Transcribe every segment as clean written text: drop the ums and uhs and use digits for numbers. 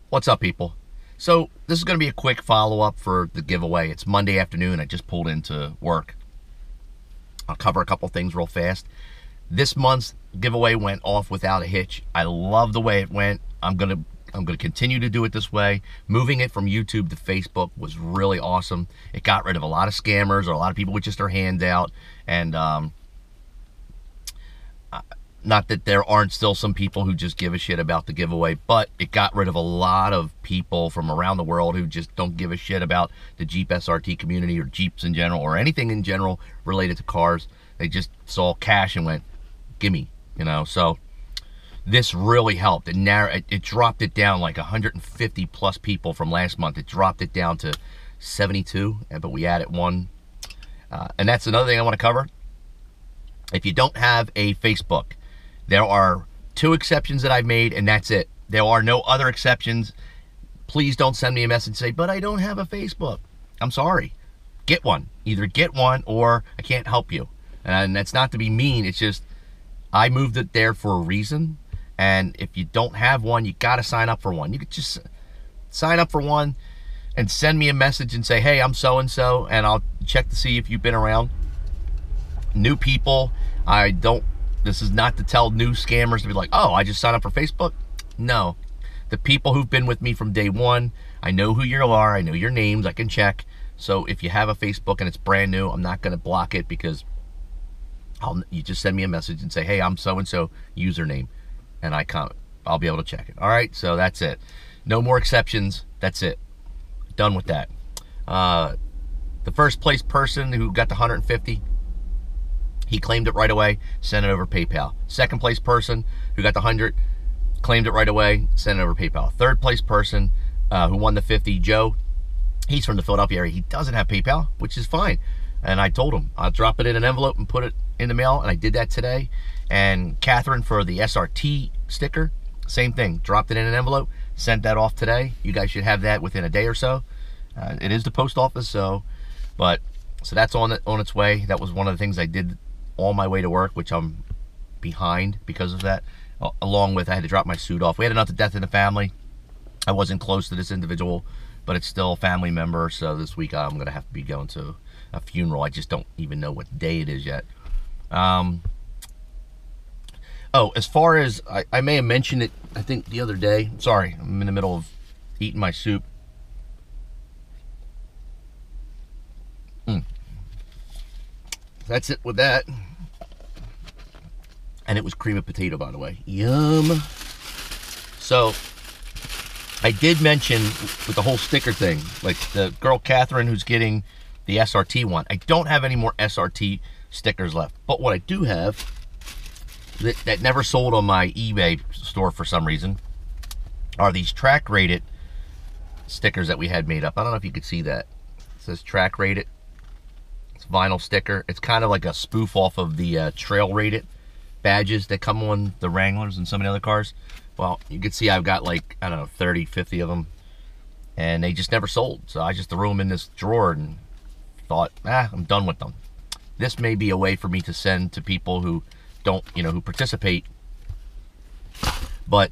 What's up, people? So this is going to be a quick follow-up for the giveaway. It's Monday afternoon. I just pulled into work. I'll cover a couple things real fast. This month's giveaway went off without a hitch. I love the way it went. I'm gonna continue to do it this way. Moving it from YouTube to Facebook was really awesome. It got rid of a lot of scammers or a lot of people with just their hand out. And not that there aren't still some people who just give a shit about the giveaway, but it got rid of a lot of people from around the world who just don't give a shit about the Jeep SRT community or Jeeps in general or anything in general related to cars. They just saw cash and went, gimme, you know. So this really helped. It dropped it down like 150 plus people from last month. It dropped it down to 72, but we added one. And that's another thing I want to cover. If you don't have a Facebook, there are 2 exceptions that I've made, and that's it. There are no other exceptions. Please don't send me a message and say, but I don't have a Facebook. I'm sorry. Get one. Either get one or I can't help you. And that's not to be mean. It's just I moved it there for a reason. And if you don't have one, you got to sign up for one. You could just sign up for one and send me a message and say, hey, I'm so-and-so, and I'll check to see if you've been around. New people, this is not to tell new scammers to be like, oh, I just signed up for Facebook. No. The people who've been with me from day one, I know who you are, I know your names, I can check. So if you have a Facebook and it's brand new, I'm not going to block it because you just send me a message and say, hey, I'm so-and-so, username, and I'll be able to check it. All right, so that's it. No more exceptions. That's it. Done with that. The first place person who got the 150, he claimed it right away, sent it over PayPal. Second place person who got the 100, claimed it right away, sent it over PayPal. Third place person who won the 50, Joe, he's from the Philadelphia area. He doesn't have PayPal, which is fine. And I told him I'll drop it in an envelope and put it in the mail, and I did that today. And Catherine for the SRT sticker, same thing. Dropped it in an envelope, sent that off today. You guys should have that within a day or so. It is the post office, so that's on its way. That was one of the things I did on my way to work, which I'm behind because of that. Along with I had to drop my suit off. We had another death in the family. I wasn't close to this individual, but it's still a family member. So this week I'm gonna have to be going to a funeral. I just don't even know what day it is yet. Oh, as far as I may have mentioned it, I think the other day. Sorry, I'm in the middle of eating my soup. That's it with that. And it was cream of potato, by the way. Yum. So, I did mention with the whole sticker thing, like the girl Catherine who's getting the SRT one. I don't have any more SRT stickers left. But what I do have, that never sold on my eBay store for some reason, are these track rated stickers that we had made up. I don't know if you could see that. It says track rated. It's vinyl sticker. It's kind of like a spoof off of the trail rated badges that come on the Wranglers and some of the other cars. Well, you can see I've got like, I don't know, 30, 50 of them, and they just never sold. So I just threw them in this drawer and thought, I'm done with them. This may be a way for me to send to people who don't, who participate, but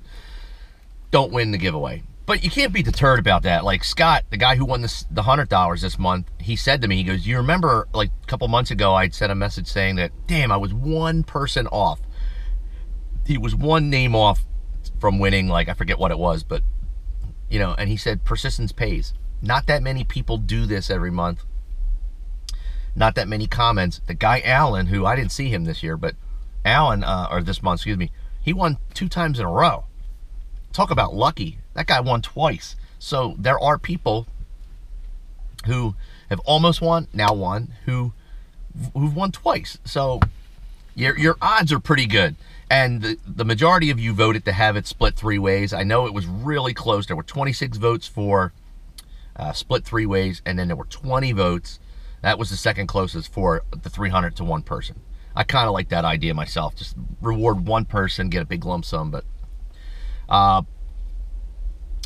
don't win the giveaway. But you can't be deterred about that. Like Scott, the guy who won the $100 this month, he said to me, he goes, you remember like a couple months ago, I'd sent a message saying that, damn, I was one person off. He was one name off from winning, like I forget what it was, but, and he said, persistence pays. Not that many people do this every month. Not that many comments. The guy, Alan, who I didn't see him this year, but Alan, or this month, excuse me, he won 2 times in a row. Talk about lucky. That guy won twice. So there are people who have almost won, now won, who've won twice. So your odds are pretty good. And the majority of you voted to have it split 3 ways. I know it was really close. There were 26 votes for split 3 ways, and then there were 20 votes. That was the second closest for the 300 to 1 person. I kind of like that idea myself. Just reward 1 person, get a big lump sum. But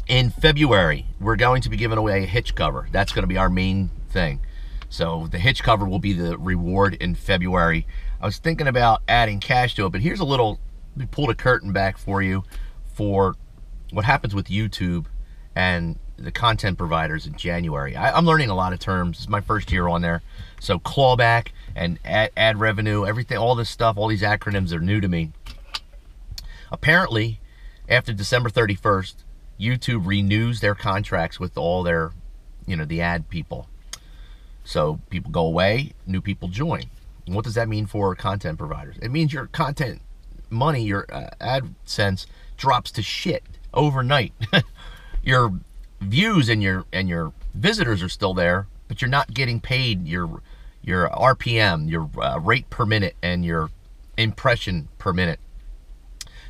in February, we're going to be giving away a hitch cover. That's going to be our main thing. So the hitch cover will be the reward in February. I was thinking about adding cash to it, but here's a little, let me pull the curtain back for you for what happens with YouTube and the content providers in January. I'm learning a lot of terms. This is my first year on there. So clawback and ad revenue, everything, all this stuff, all these acronyms are new to me. Apparently, after December 31st, YouTube renews their contracts with all their, the ad people. So people go away, new people join. And what does that mean for content providers? It means your content money, your AdSense drops to shit overnight. Your views and your visitors are still there, but you're not getting paid your RPM, your rate per minute, and your impression per minute.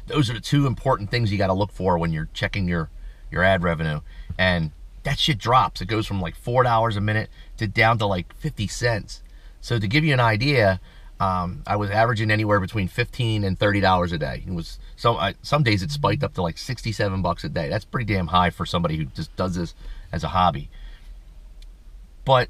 Those are the two important things you got to look for when you're checking your ad revenue. And that shit drops. It goes from like $4 a minute to down to like 50 cents. So to give you an idea, I was averaging anywhere between $15 and $30 a day. It was some days it spiked up to like 67 bucks a day. That's pretty damn high for somebody who just does this as a hobby. But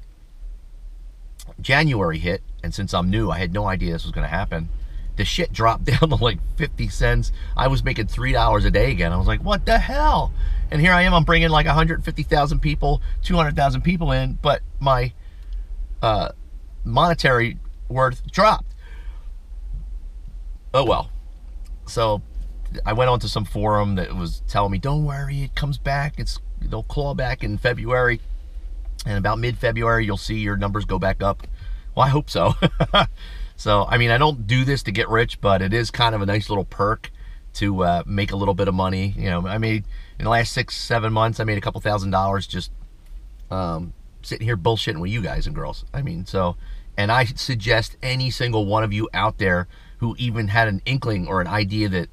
January hit, and since I'm new, I had no idea this was going to happen. The shit dropped down to like 50 cents. I was making $3 a day again. I was like, what the hell? And here I am, I'm bringing like 150,000 people, 200,000 people in, but my monetary worth dropped. Oh well. So I went onto some forum that was telling me, don't worry, it comes back. They'll claw back in February. And about mid-February, you'll see your numbers go back up. Well, I hope so. So, I mean, I don't do this to get rich, but it is kind of a nice little perk to make a little bit of money. I made, in the last 6-7 months, I made a couple $1,000s just sitting here bullshitting with you guys and girls. I mean, so, and I suggest any single one of you out there who even had an inkling or an idea that,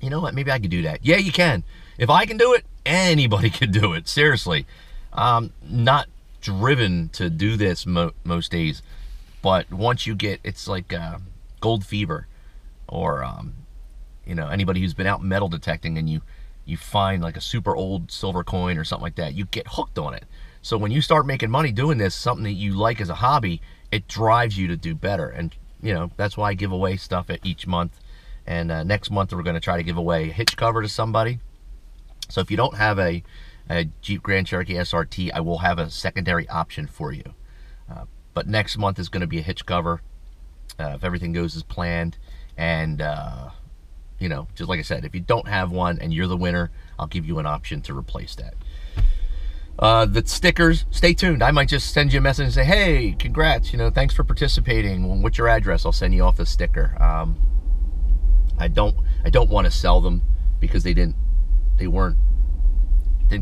you know what, maybe I could do that. Yeah, you can. If I can do it, anybody can do it. Seriously. Not driven to do this most days. But once you get, it's like gold fever, or anybody who's been out metal detecting and you find like a super old silver coin or something like that, you get hooked on it. So when you start making money doing this, something that you like as a hobby, it drives you to do better. And that's why I give away stuff at each month. And next month we're going to try to give away a hitch cover to somebody. So if you don't have a Jeep Grand Cherokee SRT, I will have a secondary option for you. But next month is going to be a hitch cover, if everything goes as planned. And, just like I said, if you don't have one and you're the winner, I'll give you an option to replace that. The stickers, stay tuned. I might just send you a message and say, hey, congrats, thanks for participating. What's your address? I'll send you off the sticker. I don't want to sell them because they didn't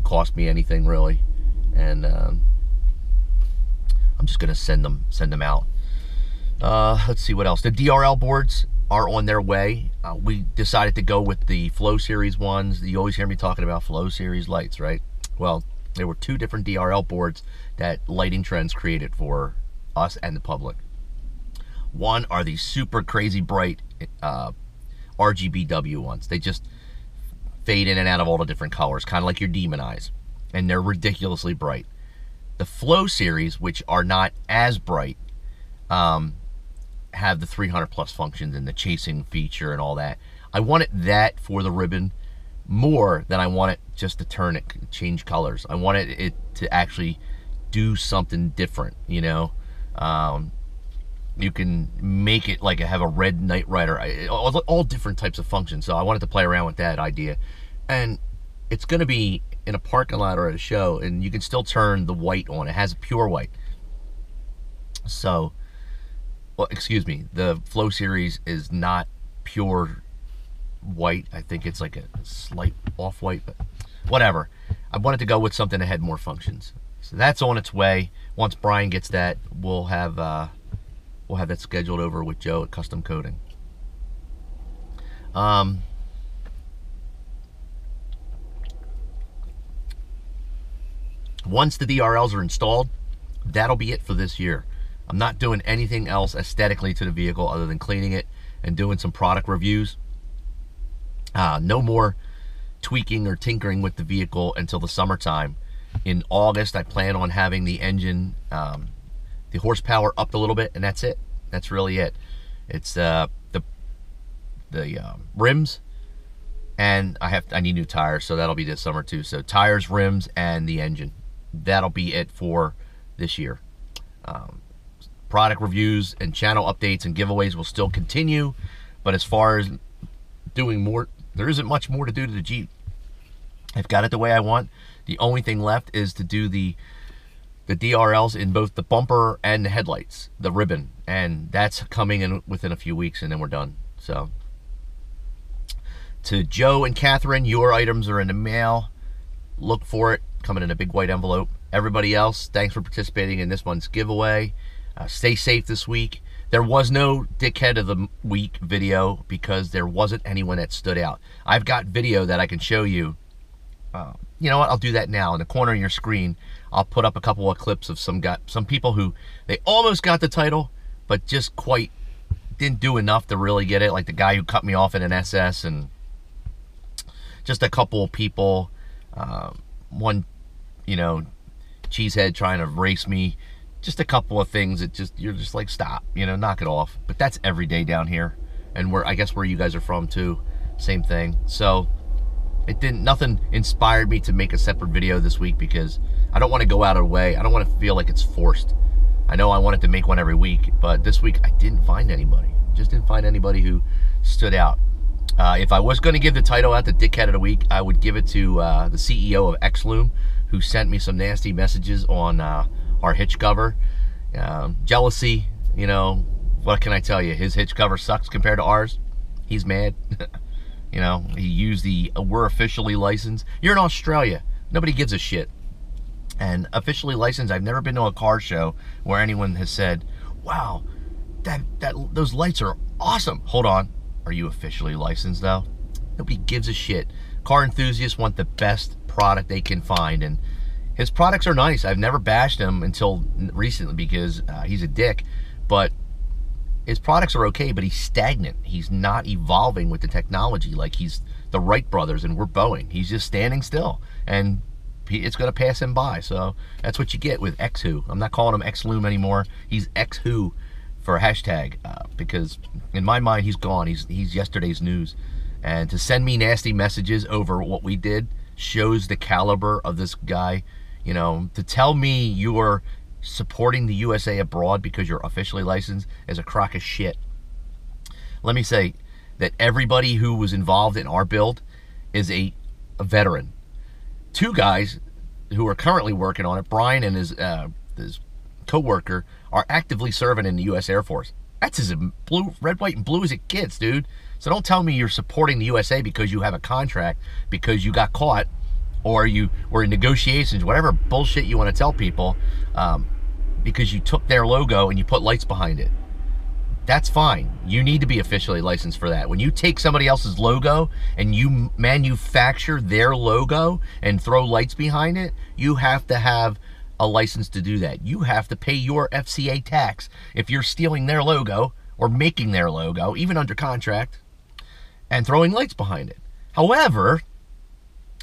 cost me anything really. And, I'm just gonna send them out. Let's see what else. The DRL boards are on their way. We decided to go with the Flow Series ones. You always hear me talking about Flow Series lights, right? Well, there were two different DRL boards that Lighting Trends created for us and the public. One are these super crazy bright RGBW ones. They just fade in and out of all the different colors, kind of like your Demon Eyes, and they're ridiculously bright. The Flow Series, which are not as bright, have the 300 plus functions and the chasing feature and all that. I wanted that for the ribbon more than I want it just to turn it, change colors. I wanted it to actually do something different, You can make it like have a red Knight Rider, all different types of functions. So I wanted to play around with that idea. And it's going to be in a parking lot or at a show, and you can still turn the white on. It has a pure white. So, well, excuse me, the Flow Series is not pure white. I think it's like a slight off-white, but whatever. I wanted to go with something that had more functions. So that's on its way. Once Brian gets that, we'll have that scheduled over with Joe at Custom Coating. Once the DRLs are installed, that'll be it for this year. I'm not doing anything else aesthetically to the vehicle other than cleaning it and doing some product reviews. No more tweaking or tinkering with the vehicle until the summertime. In August, I plan on having the engine, the horsepower up a little bit, and that's it. That's really it. It's the rims And I need new tires, so that'll be this summer too. So tires, rims, and the engine. That'll be it for this year. Product reviews and channel updates and giveaways will still continue, but as far as doing more, there isn't much more to do to the Jeep. I've got it the way I want. The only thing left is to do the DRLs in both the bumper and the headlights, the ribbon, and that's coming in within a few weeks, and then we're done. So to Joe and Catherine, your items are in the mail. Look for it coming in a big white envelope. Everybody else, thanks for participating in this month's giveaway. Stay safe this week. There was no Dickhead of the Week video because there wasn't anyone that stood out. I've got video that I can show you. You know what? I'll do that now. In the corner of your screen, I'll put up a couple of clips of some people who they almost got the title, but just quite didn't do enough to really get it. Like the guy who cut me off in an SS, and just a couple of people. One, you know, cheesehead trying to race me. Just a couple of things that you're just like, stop, you know, knock it off. But that's every day down here, and I guess where you guys are from too, same thing. So nothing inspired me to make a separate video this week because I don't want to go out of the way. I don't want to feel like it's forced. I know I wanted to make one every week, but this week I didn't find anybody. Just didn't find anybody who stood out. If I was going to give the title out, the Dickhead of the Week, I would give it to the CEO of Xloom, who sent me some nasty messages on our hitch cover. Jealousy, you know, what can I tell you? His hitch cover sucks compared to ours. He's mad. You know, he used we're officially licensed. You're in Australia. Nobody gives a shit. And officially licensed, I've never been to a car show where anyone has said, wow, those lights are awesome. Hold on. Are you officially licensed though? Nobody gives a shit. Car enthusiasts want the best product they can find, and his products are nice. I've never bashed him until recently because he's a dick, but his products are okay, but he's stagnant. He's not evolving with the technology like he's the Wright brothers and we're Boeing. He's just standing still, and it's going to pass him by. So that's what you get with X-Who. I'm not calling him X-Loom anymore. He's X-Who for a hashtag because in my mind he's gone. He's yesterday's news. And to send me nasty messages over what we did shows the caliber of this guy. You know, to tell me you're supporting the USA abroad because you're officially licensed is a crock of shit. Let me say that everybody who was involved in our build is a veteran. Two guys who are currently working on it, Brian and his co-worker, are actively serving in the U.S. Air Force. That's as blue, red, white, and blue as it gets, dude. So don't tell me you're supporting the USA because you have a contract, because you got caught, or you were in negotiations, whatever bullshit you want to tell people, because you took their logo and you put lights behind it. That's fine. You need to be officially licensed for that. When you take somebody else's logo and you manufacture their logo and throw lights behind it, you have to have a license to do that. You have to pay your FCA tax if you're stealing their logo or making their logo, even under contract, and throwing lights behind it. However,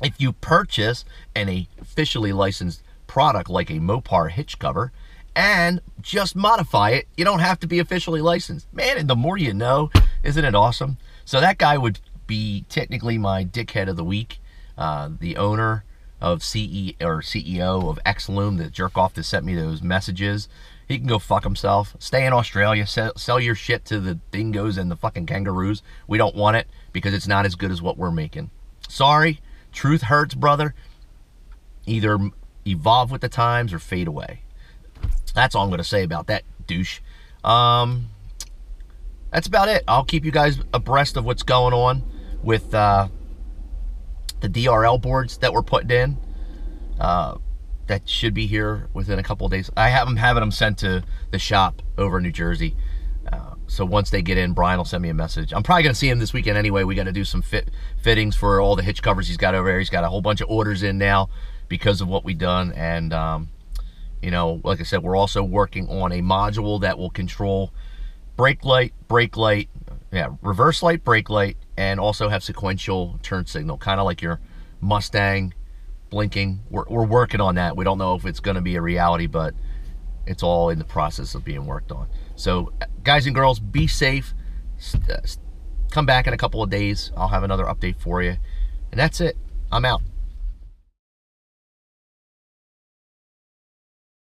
if you purchase an officially licensed product like a Mopar hitch cover and just modify it, you don't have to be officially licensed. Man, and the more you know, isn't it awesome? So that guy would be technically my Dickhead of the Week, the owner of CEO of Xloom, the jerk off that sent me those messages. He can go fuck himself. Stay in Australia. Sell your shit to the dingoes and the fucking kangaroos. We don't want it because it's not as good as what we're making. Sorry. Truth hurts, brother. Either evolve with the times or fade away. That's all I'm going to say about that douche. That's about it. I'll keep you guys abreast of what's going on with the DRL boards that we're putting in. That should be here within a couple of days. I have them having them sent to the shop over in New Jersey. So once they get in, Brian will send me a message. I'm probably going to see him this weekend anyway. We got to do some fittings for all the hitch covers he's got over there. He's got a whole bunch of orders in now because of what we've done. And, you know, like I said, we're also working on a module that will control brake light, reverse light, brake light, and also have sequential turn signal, kind of like your Mustang blinking. We're working on that. We don't know if it's going to be a reality, but it's all in the process of being worked on. So guys and girls, be safe, come back in a couple of days. I'll have another update for you. And that's it. I'm out.